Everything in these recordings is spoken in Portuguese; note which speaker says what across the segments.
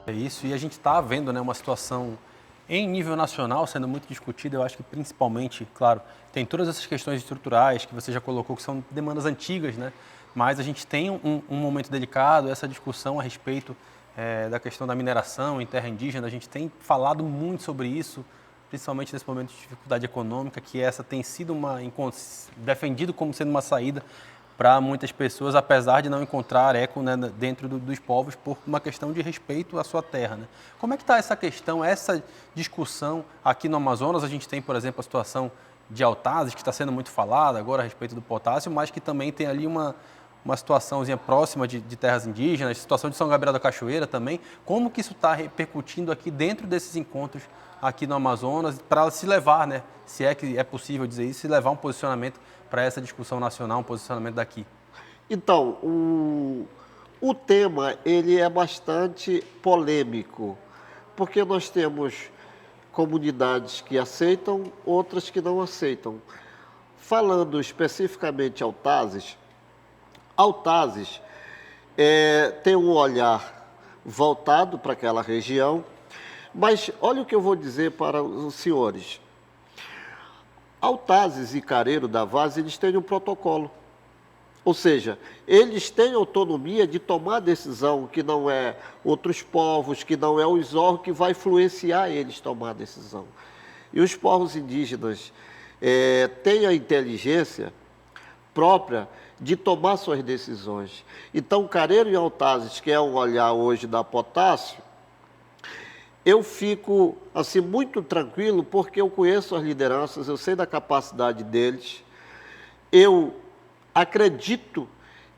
Speaker 1: É isso, e a gente está vendo, né, uma situação em nível nacional sendo muito discutida. Eu acho que principalmente, claro, tem todas essas questões estruturais que você já colocou, que são demandas antigas, né? Mas a gente tem um momento delicado, essa discussão a respeito da questão da mineração em terra indígena. A gente tem falado muito sobre isso, principalmente nesse momento de dificuldade econômica, que essa tem sido defendido como sendo uma saída para muitas pessoas, apesar de não encontrar eco, né, dentro dos povos por uma questão de respeito à sua terra, né? Como é que está essa questão, essa discussão aqui no Amazonas? A gente tem, por exemplo, a situação de Autazes, que está sendo muito falada agora a respeito do potássio, mas que também tem ali uma situaçãozinha próxima de terras indígenas, situação de São Gabriel da Cachoeira também. Como que isso está repercutindo aqui dentro desses encontros aqui no Amazonas, para se levar, né, se é que é possível dizer isso, se levar um posicionamento para essa discussão nacional, um posicionamento daqui?
Speaker 2: Então, o tema ele é bastante polêmico, porque nós temos comunidades que aceitam, outras que não aceitam. Falando especificamente Autazes, Autazes tem um olhar voltado para aquela região, mas olha o que eu vou dizer para os senhores. Autazes e Careiro da Vaz, eles têm um protocolo. Ou seja, eles têm autonomia de tomar decisão, que não é outros povos, que não é os órgãos que vai influenciar eles tomar a decisão. E os povos indígenas têm a inteligência própria de tomar suas decisões. Então, Careiro e Autazes, que é um olhar hoje da Potássio, eu fico assim muito tranquilo porque eu conheço as lideranças, eu sei da capacidade deles, eu acredito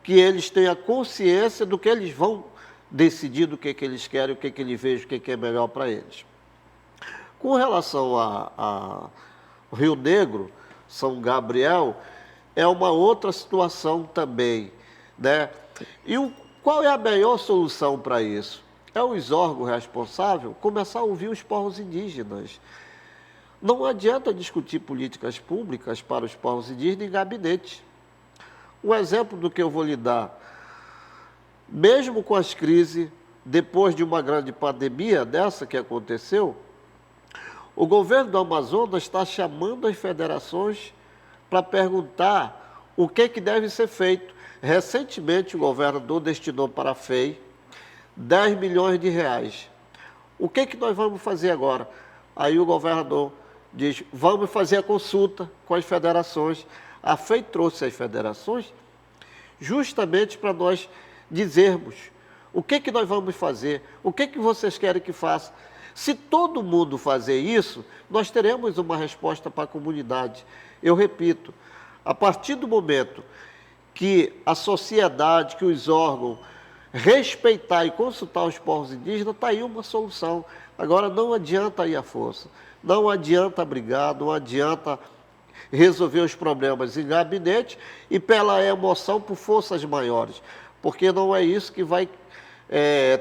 Speaker 2: que eles tenham consciência do que eles vão decidir, do que eles querem, o que eles vejam, o que é melhor para eles. Com relação a Rio Negro, São Gabriel, é uma outra situação também, né? E qual é a melhor solução para isso? É os órgãos responsáveis começar a ouvir os povos indígenas. Não adianta discutir políticas públicas para os povos indígenas em gabinete. Um exemplo do que eu vou lhe dar, mesmo com as crises, depois de uma grande pandemia dessa que aconteceu, o governo do Amazonas está chamando as federações para perguntar o que deve ser feito. Recentemente, o governador destinou para a FEI 10 milhões de reais. O que nós vamos fazer agora? Aí o governador diz, vamos fazer a consulta com as federações. A FEI trouxe as federações justamente para nós dizermos o que nós vamos fazer, o que vocês querem que faça. Se todo mundo fazer isso, nós teremos uma resposta para a comunidade. Eu repito, a partir do momento que a sociedade, que os órgãos respeitar e consultar os povos indígenas, está aí uma solução. Agora, não adianta ir à força, não adianta brigar, não adianta resolver os problemas em gabinete e pela emoção por forças maiores, porque não é isso que vai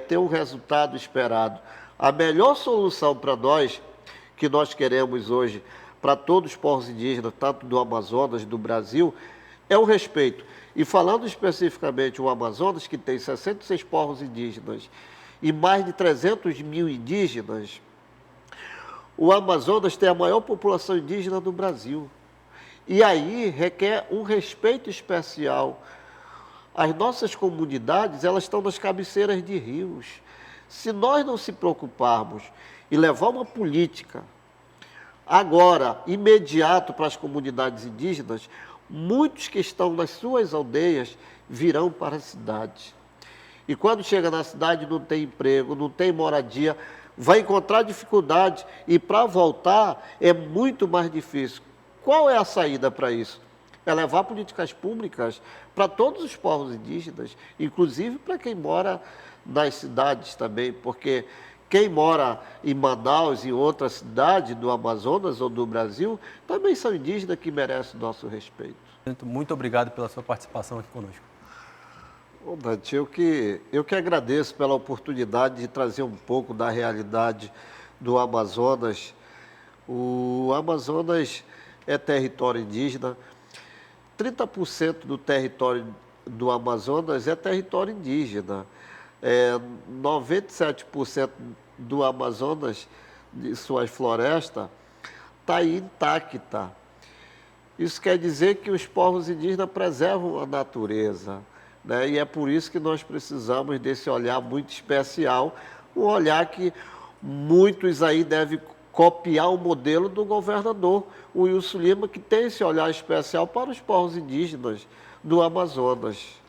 Speaker 2: ter o resultado esperado. A melhor solução para nós, que nós queremos hoje, para todos os povos indígenas, tanto do Amazonas, do Brasil, é o respeito. E falando especificamente o Amazonas, que tem 66 povos indígenas e mais de 300 mil indígenas, o Amazonas tem a maior população indígena do Brasil. E aí requer um respeito especial. As nossas comunidades, elas estão nas cabeceiras de rios. Se nós não se preocuparmos e levar uma política agora, imediato para as comunidades indígenas, muitos que estão nas suas aldeias virão para a cidade. E quando chega na cidade não tem emprego, não tem moradia, vai encontrar dificuldade e para voltar é muito mais difícil. Qual é a saída para isso? É levar políticas públicas para todos os povos indígenas, inclusive para quem mora nas cidades também, porque quem mora em Manaus e outras cidades do Amazonas ou do Brasil também são indígenas que merecem o nosso respeito.
Speaker 1: Muito obrigado pela sua participação aqui conosco.
Speaker 2: Bom, Dante, eu que agradeço pela oportunidade de trazer um pouco da realidade do Amazonas. O Amazonas é território indígena. 30% do território do Amazonas é território indígena. 97% do Amazonas, de suas florestas, está intacta. Isso quer dizer que os povos indígenas preservam a natureza, né? E é por isso que nós precisamos desse olhar muito especial, um olhar que muitos aí devem copiar o modelo do governador, o Wilson Lima, que tem esse olhar especial para os povos indígenas do Amazonas.